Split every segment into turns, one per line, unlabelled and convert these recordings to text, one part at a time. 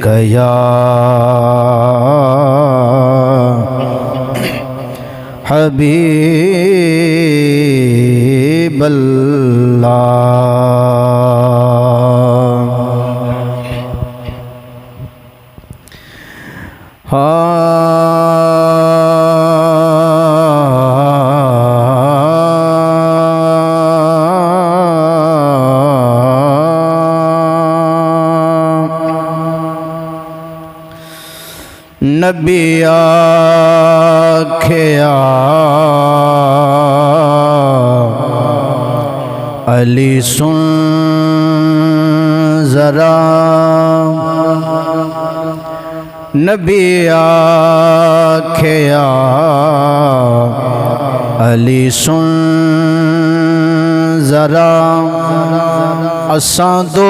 یا حبیب نبی آکھیا علی سن ذرا نبی آکھیا علی سن ذرا اساں دو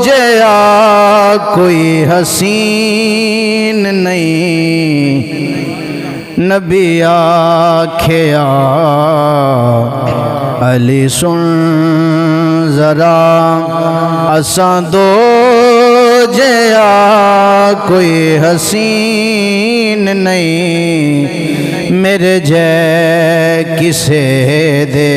جیا کوئی حسین نہیں نبی آکھیا علی سن ذرا اساں دو جیا کوئی حسین نہیں میرے جے کسے دے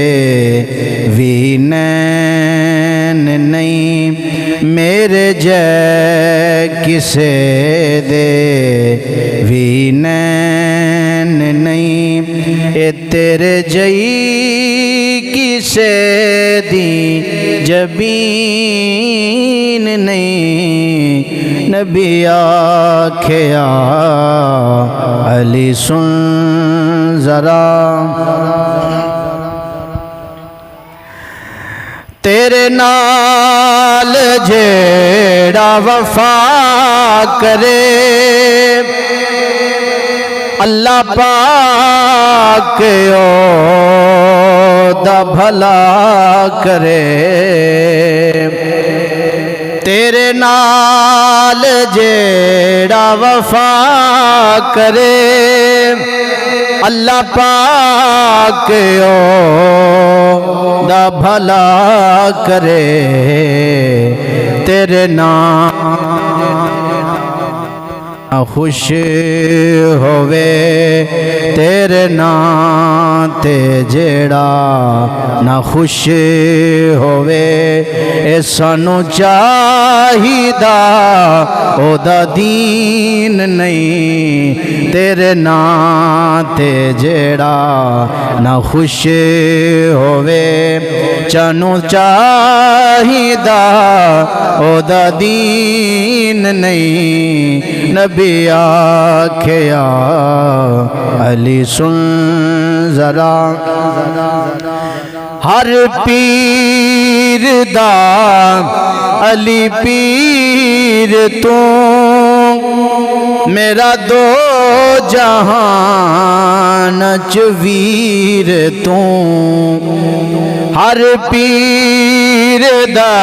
وی نین نہیں میرے جے کسے دے وی نین نہیں اے تیرے جئی کسے دی جبین نہیں نبی آکھیا علی سن ذرا تیرے نال جیڑا وفا کرے اللہ پاک دا بھلا کرے تیرے نال جیڑا وفا کرے اللہ پاک دا بھلا کرے تیرے نام خوش ہووے تیرے نام تے جیڑا نہ خوش ہووے اے سانو چاہیدا او دا دین نہیں تیرے نام تے جیڑا نہ خوش ہووے چانو چاہیدا او دا دین نہیں نبی آکھیا علی سن ذرا ہر پیر دا علی پیر تو میرا دو جہان چویر تو ہر پیر دا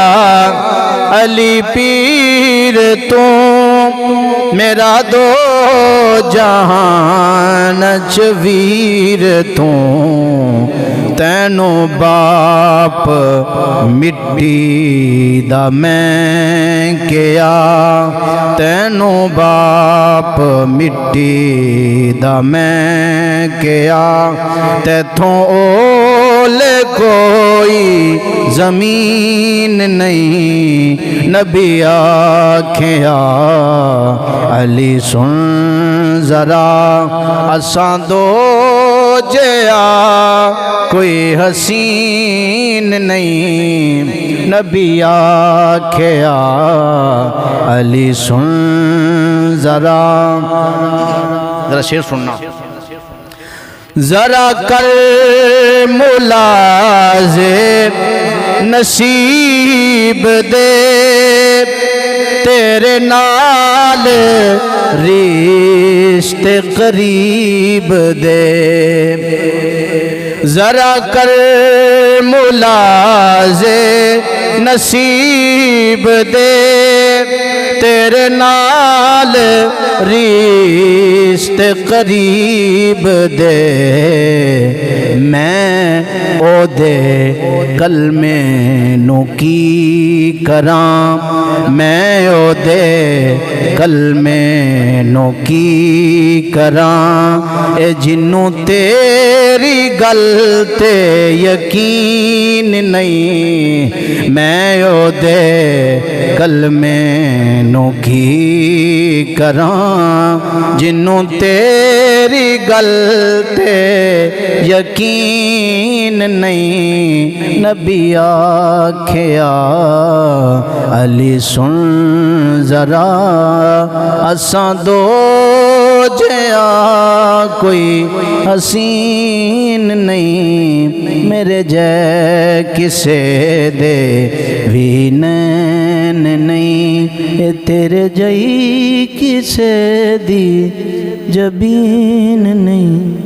علی پیر تو میرا دو جہان چویر تو تینوں باپ مٹی دا میں کیا تینوں باپ مٹی دا میں کیا تیتھوں اولے کوئی زمین نہیں نبی آکھیا علی سن ذرا اساں دو جیا کوئی حسین نہیں نبی آکھیا علی سن ذرا شعر سننا ذرا کر ملازم نصیب دے تیرے نال رشتے قریب دے ذرا کر ملازم نصیب دے تیرے نال رشتے قریب دے میں او دے کلمے نو کی کراں میں او دے کلمے نو کی کراں اے جنوں تیری گل تے یقین نہیں میں او دے کلمے نو کی کراں جنوں تیری گل تے یقین نہیں نبی آکھیا علی سن ذرا اساں دو جیا کوئی حسین نہیں میرے جے کسے دے بھی نین نہیں اے تیرے جئی کسے دی جبین نہیں